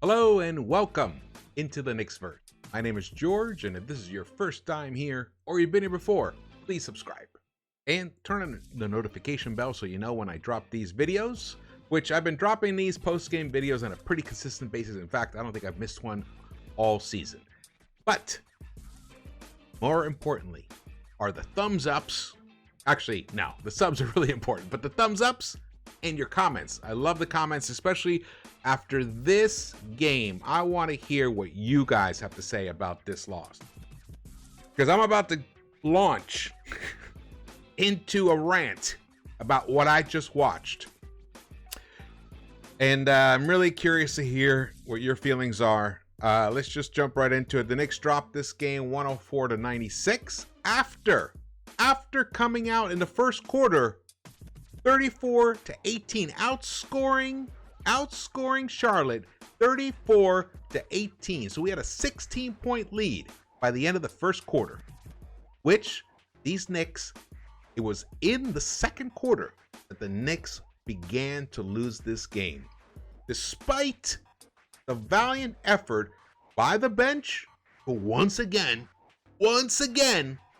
Hello and welcome into the Knicks-Verse. My name is George, and if this is your first time here, or you've been here before, please subscribe. And turn on the notification bell so you know when I drop these videos, which I've been dropping these post-game videos on a pretty consistent basis. In fact, I don't think I've missed one all season. But, more importantly, are the thumbs ups. Actually, no, the subs are really important, but the thumbs ups and your comments. I love the comments, especially after this game. I want to hear what you guys have to say about this loss, because I'm about to launch into a rant about what I just watched. And I'm really curious to hear what your feelings are. Let's just jump right into it. The Knicks dropped this game 104-96 after coming out in the first quarter 34-18, outscoring Charlotte 34-18. So we had a 16-point lead by the end of the first quarter, which these Knicks, it was in the second quarter that the Knicks began to lose this game. Despite the valiant effort by the bench, who once again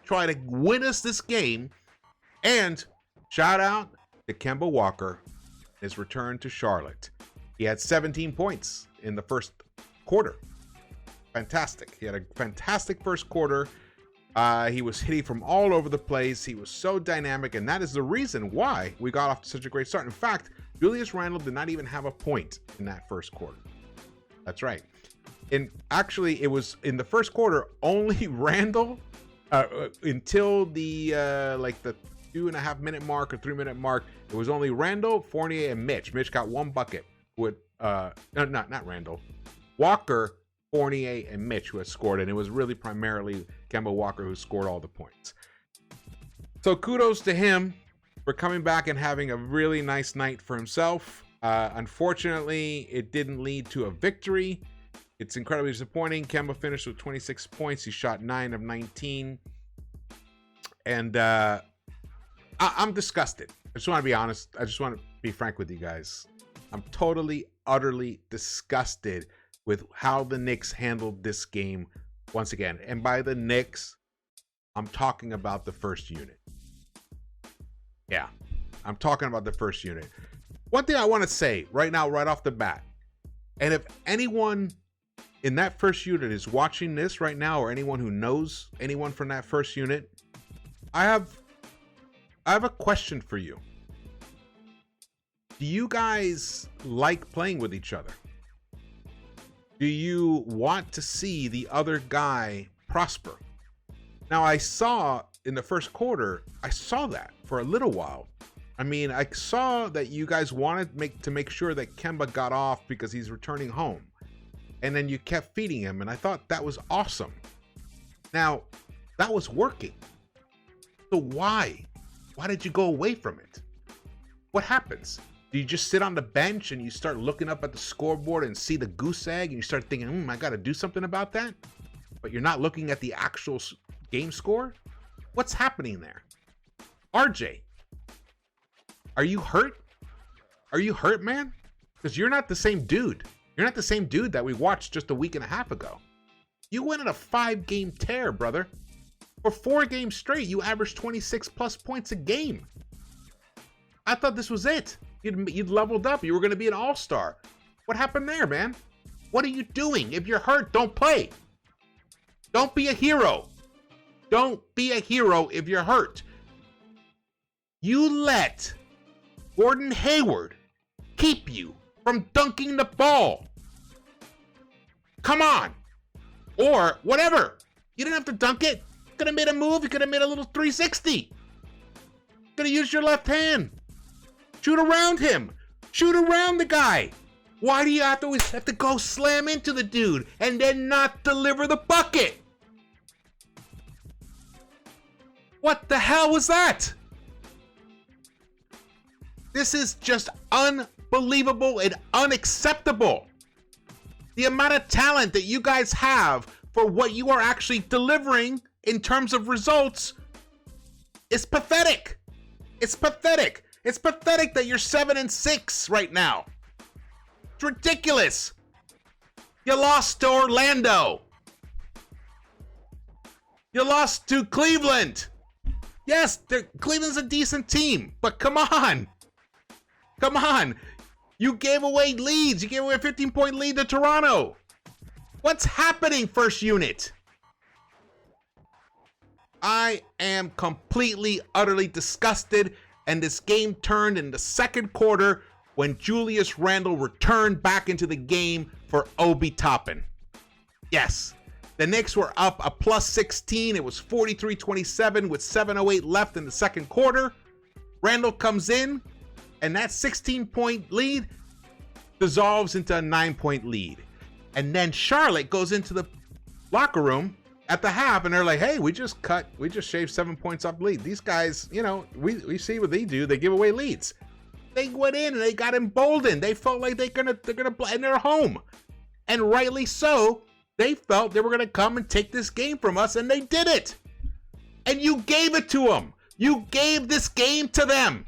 try to win us this game. And shout out to Kemba Walker, his return to Charlotte. He had 17 points in the first quarter. Fantastic. He had a fantastic first quarter. He was hitting from all over the place. He was so dynamic, and that is the reason why we got off to such a great start. In fact, Julius Randle did not even have a point in that first quarter. That's right. And actually, it was in the first quarter, only Randle, until the the 2.5 minute mark or 3 minute mark, it was only Randle, Fournier, and Mitch. Mitch got one bucket with not Randle, Walker, Fournier, and Mitch who had scored, and it was really primarily Kemba Walker who scored all the points. So kudos to him for coming back and having a really nice night for himself. Unfortunately, it didn't lead to a victory. It's incredibly disappointing. Kemba finished with 26 points. He shot 9 of 19. And I'm disgusted. I just want to be honest. I just want to be frank with you guys. I'm totally, utterly disgusted with how the Knicks handled this game once again. And by the Knicks, I'm talking about the first unit. Yeah, I'm talking about the first unit. One thing I want to say right now, right off the bat, and if anyone in that first unit is watching this right now, or anyone who knows anyone from that first unit, I have a question for you. Do you guys like playing with each other? Do you want to see the other guy prosper? Now, I saw in the first quarter, I saw that for a little while. I mean, I saw that you guys wanted to make sure that Kemba got off because he's returning home. And then you kept feeding him, and I thought that was awesome. Now, that was working. So why? Why did you go away from it? What happens? Do you just sit on the bench and you start looking up at the scoreboard and see the goose egg and you start thinking, I got to do something about that? But you're not looking at the actual game score? What's happening there? RJ, are you hurt? Are you hurt, man? Because you're not the same dude. You're not the same dude that we watched just a week and a half ago. You went on a 5-game tear, brother. For 4 games straight, you averaged 26 plus points a game. I thought this was it. You'd leveled up. You were going to be an all-star. What happened there, man? What are you doing? If you're hurt, don't play. Don't be a hero. Don't be a hero if you're hurt. You let Gordon Hayward keep you from dunking the ball. Come on. Or whatever. You didn't have to dunk it. You could have made a move. You could have made a little 360. You could have used your left hand. Shoot around him. Shoot around the guy. Why do you always have to go slam into the dude and then not deliver the bucket? What the hell was that? This is just unbelievable and unacceptable. The amount of talent that you guys have for what you are actually delivering in terms of results is pathetic. It's pathetic. It's pathetic that you're 7-6 right now. It's ridiculous. You lost to Orlando. You lost to Cleveland. Yes, Cleveland's a decent team, but come on. Come on. You gave away leads. You gave away a 15-point lead to Toronto. What's happening, first unit? I am completely, utterly disgusted, and this game turned in the second quarter when Julius Randle returned back into the game for Obi Toppin. Yes, the Knicks were up a plus 16. It was 43-27 with 7:08 left in the second quarter. Randle comes in, and that 16-point lead dissolves into a 9-point lead. And then Charlotte goes into the locker room at the half, and they're like, hey, we just shaved 7 points off the lead. These guys, we see what they do. They give away leads. They went in and they got emboldened. They felt like they're gonna play, and they're home. And rightly so. They felt they were gonna come and take this game from us, and they did it. And you gave it to them. You gave this game to them.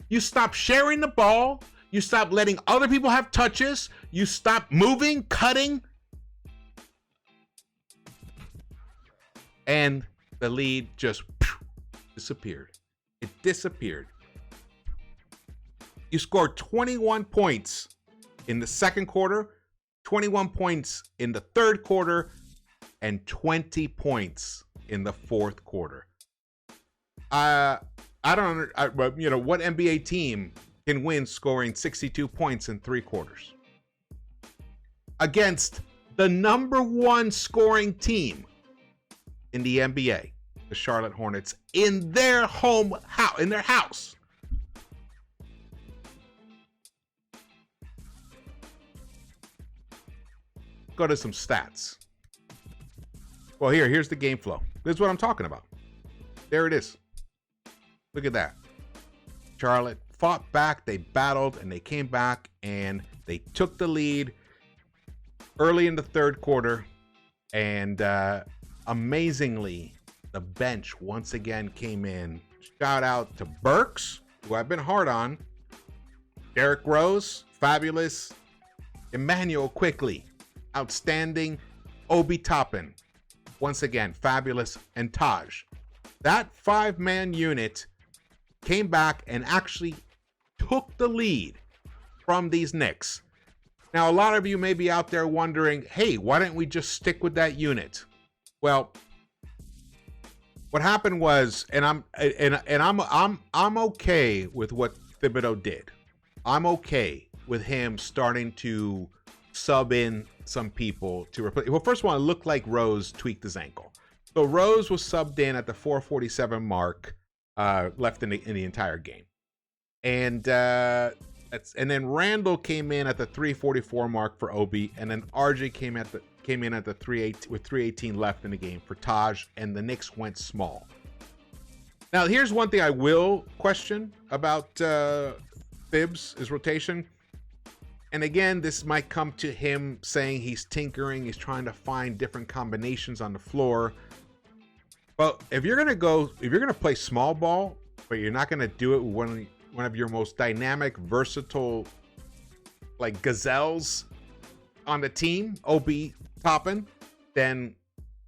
You stopped sharing the ball. You stopped letting other people have touches. You stopped moving, cutting. And the lead just disappeared. It disappeared. You scored 21 points in the second quarter, 21 points in the third quarter, and 20 points in the fourth quarter. I don't know, what NBA team can win scoring 62 points in 3 quarters against the number 1 scoring team in the NBA, the Charlotte Hornets, in their house. Go to some stats. Well, here's the game flow. This is what I'm talking about. There it is. Look at that. Charlotte fought back, they battled, and they came back, and they took the lead early in the third quarter. And amazingly, the bench once again came in. Shout out to Burks, who I've been hard on. Derrick Rose, fabulous. Emmanuel Quickly, outstanding. Obi Toppin, once again, fabulous. And Taj. That 5-man unit came back and actually took the lead from these Knicks. Now, a lot of you may be out there wondering, hey, why didn't we just stick with that unit? Well, what happened was, and I'm okay with what Thibodeau did. I'm okay with him starting to sub in some people to replace. Well, first of all, it looked like Rose tweaked his ankle. So Rose was subbed in at the 4:47 mark, left in the entire game, and then Randle came in at the 3:44 mark for Obi, and then RJ came in at the 3:18 left in the game for Taj, and the Knicks went small. Now, here's one thing I will question about Thibs' rotation. And again, this might come to him saying he's tinkering, he's trying to find different combinations on the floor. Well, if you're gonna play small ball, but you're not gonna do it with one of your most dynamic, versatile, like gazelles on the team, Obi Toppin, then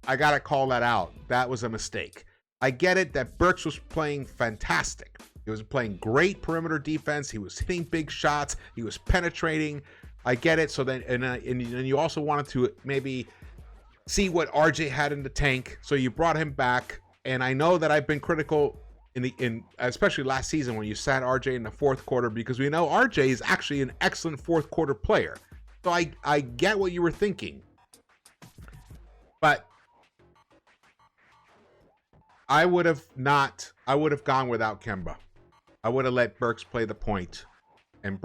I gotta call that out. That was a mistake. I get it that Burks was playing fantastic. He was playing great perimeter defense. He was hitting big shots. He was penetrating. I get it. So then, and you also wanted to maybe see what RJ had in the tank. So you brought him back. And I know that I've been critical in especially last season when you sat RJ in the fourth quarter, because we know RJ is actually an excellent fourth quarter player. So I get what you were thinking, but I would have gone without Kemba. I would have let Burks play the point and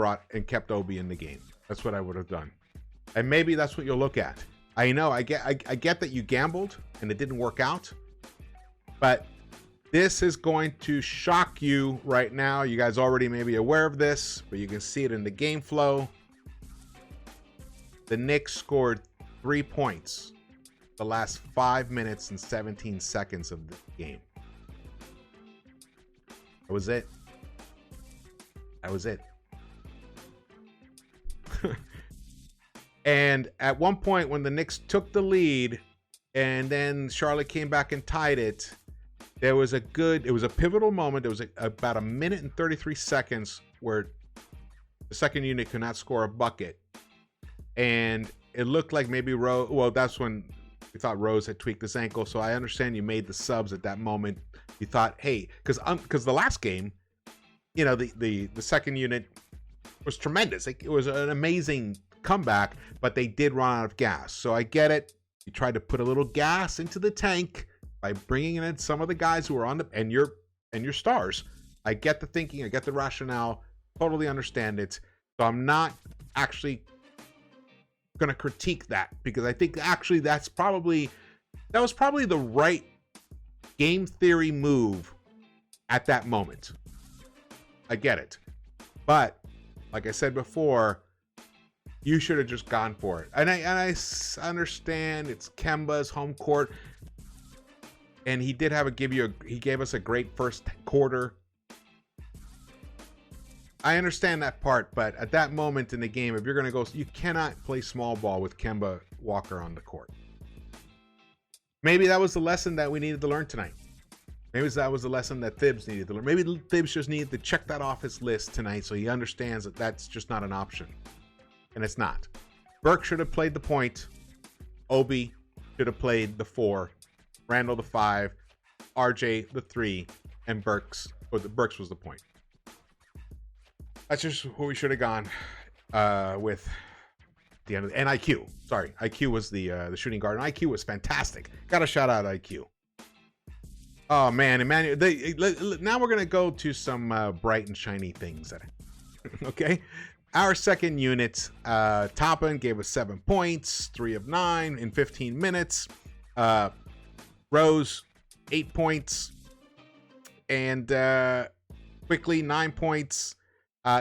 kept Obi in the game. That's what I would have done. And maybe that's what you'll look at. I know, I get that you gambled and it didn't work out, but this is going to shock you right now. You guys already may be aware of this, but you can see it in the game flow. The Knicks scored 3 points the last 5 minutes and 17 seconds of the game. That was it. That was it. And at one point when the Knicks took the lead and then Charlotte came back and tied it, it was a pivotal moment. There was about a minute and 33 seconds where the second unit could not score a bucket. And it looked like maybe Rose, well, that's when we thought Rose had tweaked his ankle. So I understand you made the subs at that moment. You thought, hey, because the last game, you know, the second unit was tremendous. It was an amazing comeback, but they did run out of gas. So I get it. You tried to put a little gas into the tank by bringing in some of the guys who are on the and your stars. I get the thinking. I get the rationale. Totally understand it. So I'm not actually going to critique that, because I think actually that was probably the right game theory move at that moment. I get it. But like I said before, you should have just gone for it. And I understand it's Kemba's home court, and he did have he gave us a great first quarter. I understand that part, but at that moment in the game, if you're going to go, you cannot play small ball with Kemba Walker on the court. Maybe that was the lesson that we needed to learn tonight. Maybe that was the lesson that Thibs needed to learn. Maybe Thibs just needed to check that off his list tonight so he understands that that's just not an option. And it's not. Burke should have played the point. Obi should have played the 4. Randall the 5. RJ the 3. And Burks was the point. That's just who we should have gone with the end of the, and IQ. Sorry, IQ was the shooting guard, and IQ was fantastic. Got to shout out IQ. Oh man, Emmanuel. Now we're gonna go to some bright and shiny things. Okay, our second unit, Toppin gave us 7 points, 3 of 9 in 15 minutes. Rose 8 points, and quickly 9 points.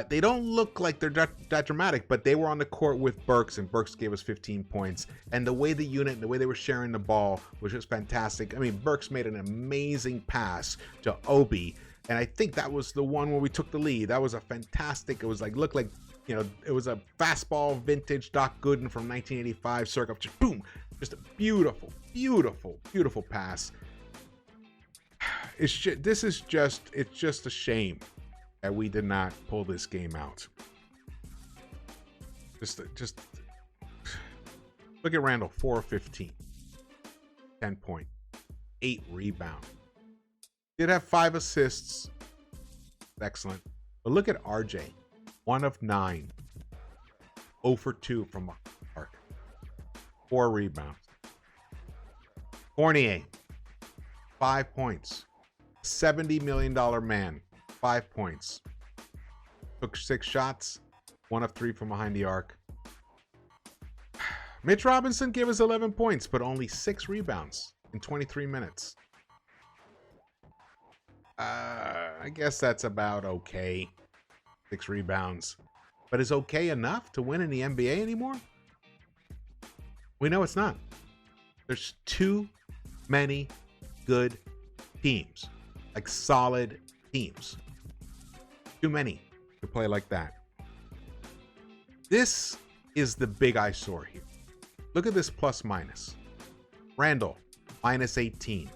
They don't look like they're that dramatic, but they were on the court with Burks, and Burks gave us 15 points. And the way the unit and the way they were sharing the ball was just fantastic. I mean, Burks made an amazing pass to Obi, and I think that was the one where we took the lead. That was a fantastic, it was like, looked like, you know, it was a fastball vintage Doc Gooden from 1985 circa, just boom, just a beautiful, beautiful, beautiful pass. It's just a shame that we did not pull this game out. Just look at Randall, 4 of 15, 10 point, 8 rebound. Did have 5 assists, excellent. But look at RJ, 1 of 9, 0 for 2 from arc, 4 rebounds. Fournier, 5 points, $70 million man. 5 points. Took 6 shots. 1 of 3 from behind the arc. Mitch Robinson gave us 11 points, but only 6 rebounds in 23 minutes. I guess that's about okay. 6 rebounds. But is okay enough to win in the NBA anymore? We know it's not. There's too many good teams. Like solid teams. Too many to play like that. This is the big eyesore here. Look at this plus minus. Randall, minus 18.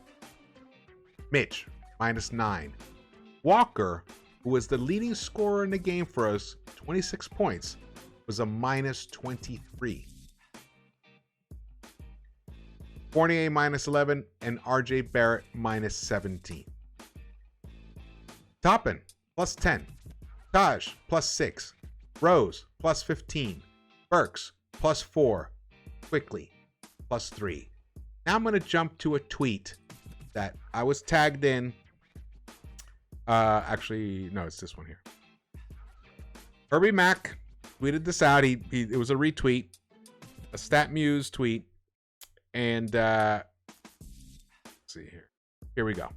Mitch, minus 9. Walker, who was the leading scorer in the game for us, 26 points, was a minus 23. Fournier, minus 11, and RJ Barrett, minus 17. Toppin, plus 10. Taj, plus 6. Rose, plus 15. Burks, plus 4. Quickly, plus 3. Now I'm going to jump to a tweet that I was tagged in. Actually, no, it's this one here. Herbie Mack tweeted this out. It was a retweet, a StatMuse tweet. And let's see here. Here we go.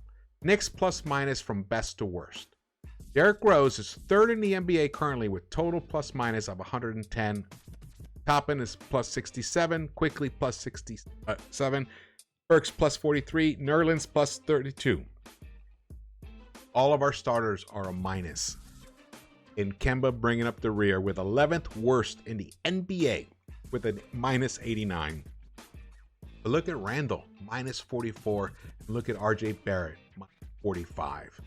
Knicks plus minus from best to worst. Derrick Rose is 3rd in the NBA currently with total plus minus of 110. Toppin is plus 67. Quickly plus 67. Burks plus 43. Nerlens plus 32. All of our starters are a minus. And Kemba bringing up the rear with 11th worst in the NBA with a minus 89. But look at Randall, minus 44. And look at RJ Barrett, minus 45.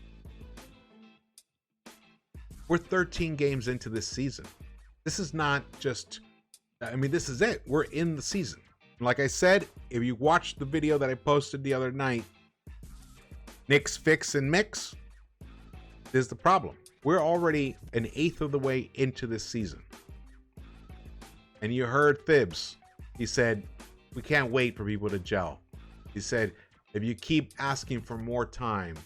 We're 13 games into this season. This is not just, I mean, this is it. We're in the season. Like I said, if you watched the video that I posted the other night, Knicks fix and mix, this is the problem. We're already an eighth of the way into this season. And you heard Thibs. He said, we can't wait for people to gel. He said, if you keep asking for more time,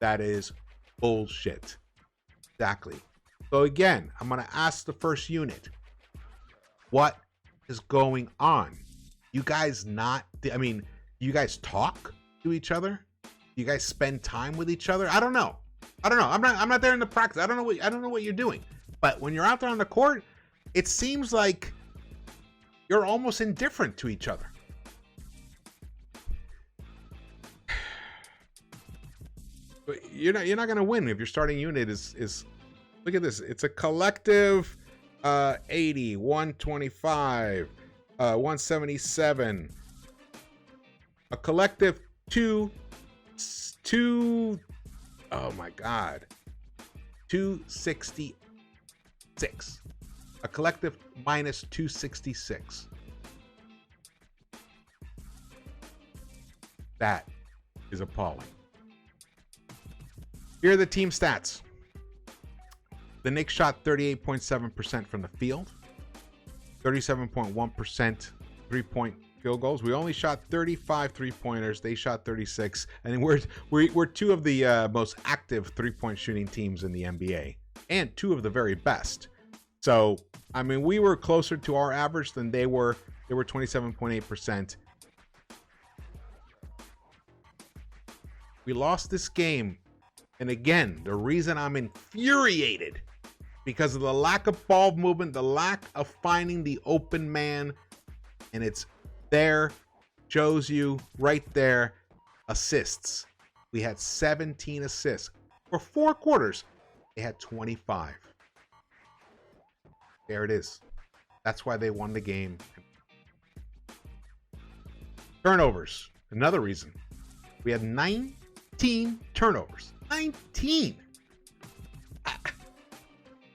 that is bullshit. Exactly. So again, I'm going to ask the first unit, what is going on? You guys you guys talk to each other? You guys spend time with each other? I don't know. I'm not there in the practice. I don't know what you're doing. But when you're out there on the court, it seems like you're almost indifferent to each other. But you're not going to win if your starting unit is look at this. It's a collective 80, 125, 177. A collective 2 oh my god. 266. A collective minus 266. That is appalling. Here are the team stats. The Knicks shot 38.7% from the field, 37.1% three-point field goals. We only shot 35 three-pointers. They shot 36, and we're two of the most active three-point shooting teams in the NBA, and two of the very best. So, I mean, we were closer to our average than they were. They were 27.8%. We lost this game. And again, the reason I'm infuriated, because of the lack of ball movement, the lack of finding the open man, and it's there, shows you right there, assists. We had 17 assists. For 4 quarters, they had 25. There it is. That's why they won the game. Turnovers, another reason. We had 19 turnovers. 19.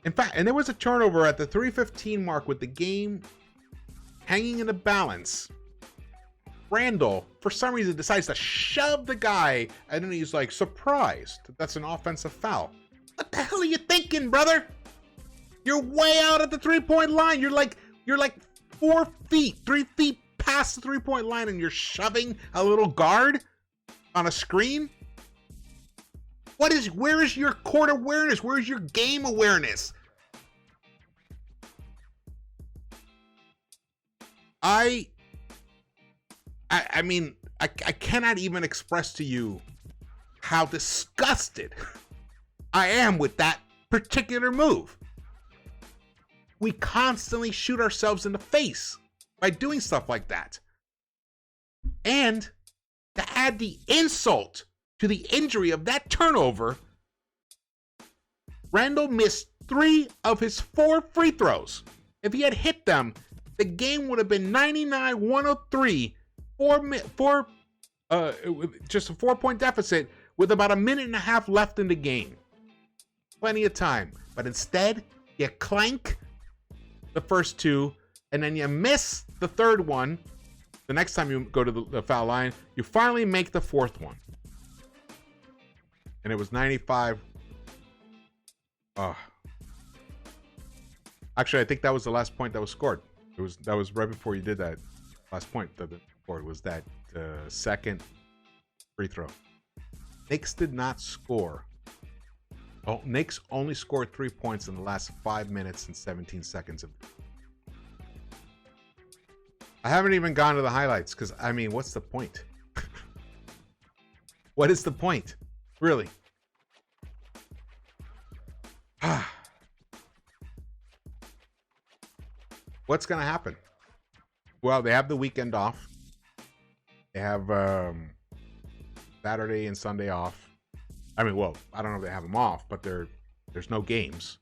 In fact, and there was a turnover at the 3:15 mark with the game hanging in the balance. Randall, for some reason, decides to shove the guy, and then he's like surprised that's an offensive foul. What the hell are you thinking, brother? You're way out at the 3-point line. You're like 3 feet past the 3-point line, and you're shoving a little guard on a screen. Where is your court awareness? Where is your game awareness? I mean, I cannot even express to you how disgusted I am with that particular move. We constantly shoot ourselves in the face by doing stuff like that. And to add the insult to the injury of that turnover, Randall missed 3 of his 4 free throws. If he had hit them, the game would have been 99-103, just a 4-point deficit with about a minute and a half left in the game. Plenty of time. But instead, you clank the first 2, and then you miss the 3rd one. The next time you go to the foul line, you finally make the 4th one. And it was 95. Actually, I think that was the last point that was scored. That was right before you did that last point that scored was that second free throw. Knicks did not score. Oh, Knicks only scored 3 points in the last 5 minutes and 17 seconds of. I haven't even gone to the highlights because, I mean, what's the point? What is the point? Really? What's going to happen? Well, they have the weekend off. They have Saturday and Sunday off. I mean, well, I don't know if they have them off, but there's no games.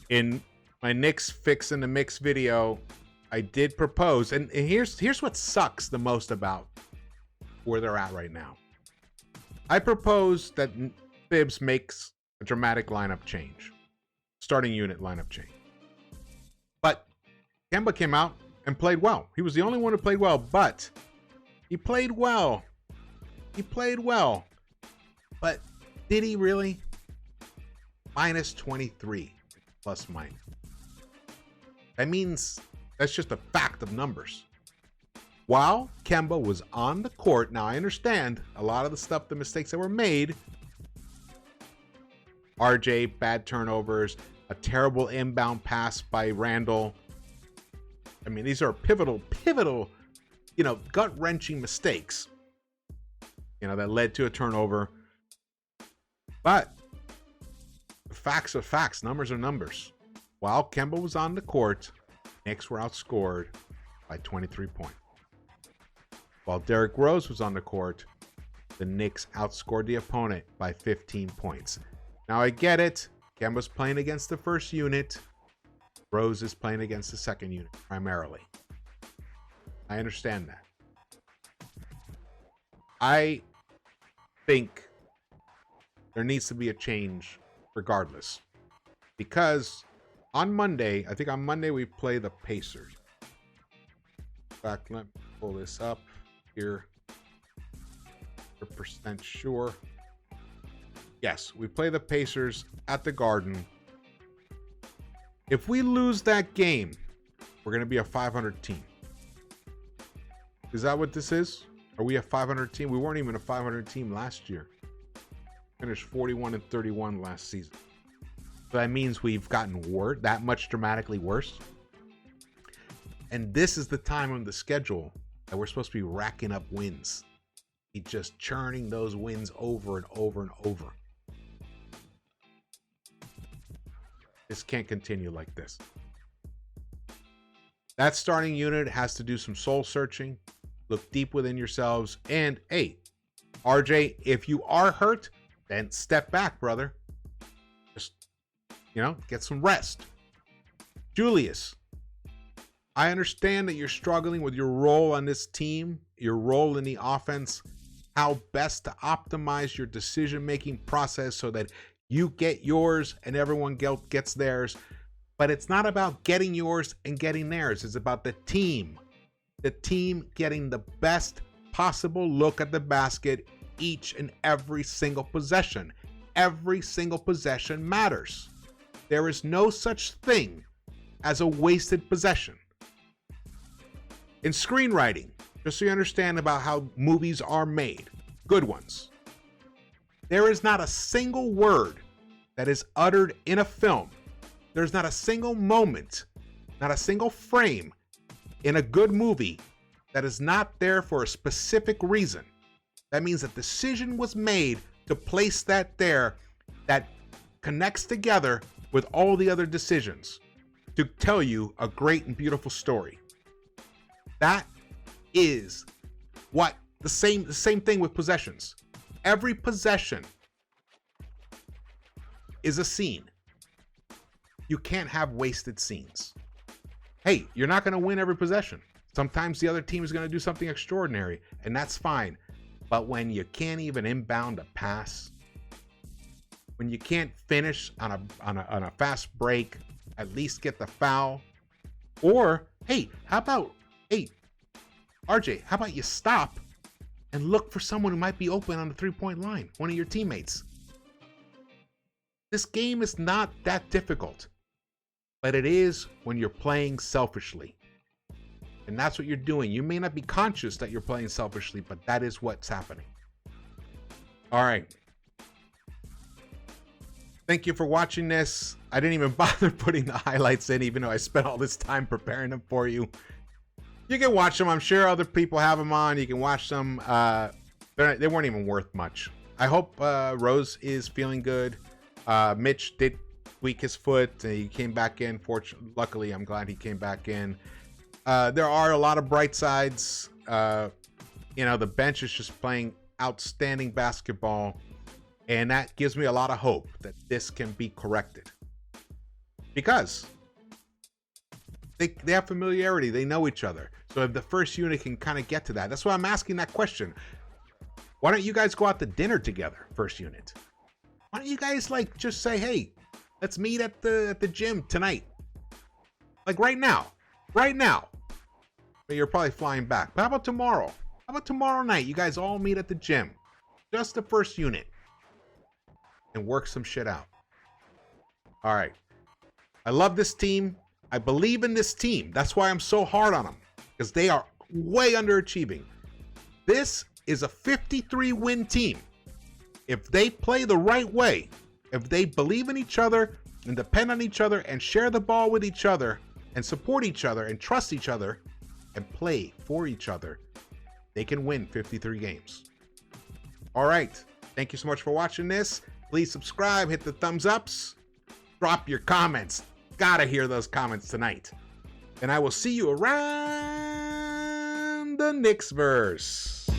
In my Knicks fix in the mix video, I did propose, and here's what sucks the most about where they're at right now. I proposed that Thibs makes a dramatic lineup change, starting unit lineup change. But Kemba came out and played well. He was the only one who played well, but he played well. He played well. But did he really? Minus 23, plus minus. That means that's just a fact of numbers. While Kemba was on the court, now I understand a lot of the stuff, the mistakes that were made. RJ, bad turnovers, a terrible inbound pass by Randall. I mean, these are pivotal, gut-wrenching mistakes, that led to a turnover. But the facts are facts. Numbers are numbers. While Kemba was on the court, Knicks were outscored by 23 points. While Derrick Rose was on the court, the Knicks outscored the opponent by 15 points. Now, I get it. Kemba's playing against the first unit. Rose is playing against the second unit, primarily. I understand that. I think there needs to be a change regardless. Because on Monday, I think on Monday we play the Pacers. In fact, let me pull this up here. 100% sure. Yes, we play the Pacers at the Garden. If we lose that game, we're going to be a 500 team. Is that what this is? Are we a 500 team? We weren't even a 500 team last year. Finished 41-31 last season. So that means we've gotten that much dramatically worse. And this is the time on the schedule that we're supposed to be racking up wins. Be just churning those wins over and over and over. This can't continue like this. That starting unit has to do some soul searching, look deep within yourselves, and hey, RJ, if you are hurt, then step back, brother. Just, get some rest. Julius, I understand that you're struggling with your role on this team, your role in the offense, how best to optimize your decision-making process so that you get yours and everyone else gets theirs. But it's not about getting yours and getting theirs. It's about the team. The team getting the best possible look at the basket each and every single possession. Every single possession matters. There is no such thing as a wasted possession. In screenwriting, just so you understand about how movies are made, good ones, there is not a single word that is uttered in a film. There's not a single moment, not a single frame in a good movie that is not there for a specific reason. That means a decision was made to place that there that connects together with all the other decisions to tell you a great and beautiful story. That is what the same thing with possessions. Every possession is a scene. You can't have wasted scenes. Hey, you're not going to win every possession. Sometimes the other team is going to do something extraordinary, and that's fine. But when you can't even inbound a pass, when you can't finish on a fast break, at least get the foul. Or, hey, RJ, how about you stop and look for someone who might be open on the three-point line, one of your teammates. This game is not that difficult, but it is when you're playing selfishly. And that's what you're doing. You may not be conscious that you're playing selfishly, but that is what's happening. All right. Thank you for watching this. I didn't even bother putting the highlights in, even though I spent all this time preparing them for you. You can watch them. I'm sure other people have them on. You can watch them. They weren't even worth much. I hope Rose is feeling good. Mitch did tweak his foot. He came back in. Luckily, I'm glad he came back in. There are a lot of bright sides. The bench is just playing outstanding basketball. And that gives me a lot of hope that this can be corrected. Because They have familiarity. They know each other. So if the first unit can kind of get to that, that's why I'm asking that question. Why don't you guys go out to dinner together, first unit? Why don't you guys like just say, hey, let's meet at the gym tonight? Like right now. Right now. But you're probably flying back. But how about tomorrow? How about tomorrow night? You guys all meet at the gym. Just the first unit. And work some shit out. All right. I love this team. I believe in this team. That's why I'm so hard on them. Because they are way underachieving. This is a 53-win team. If they play the right way, if they believe in each other and depend on each other and share the ball with each other and support each other and trust each other and play for each other, they can win 53 games. All right. Thank you so much for watching this. Please subscribe, hit the thumbs ups, drop your comments. Gotta hear those comments tonight. And I will see you around the Knicks-Verse.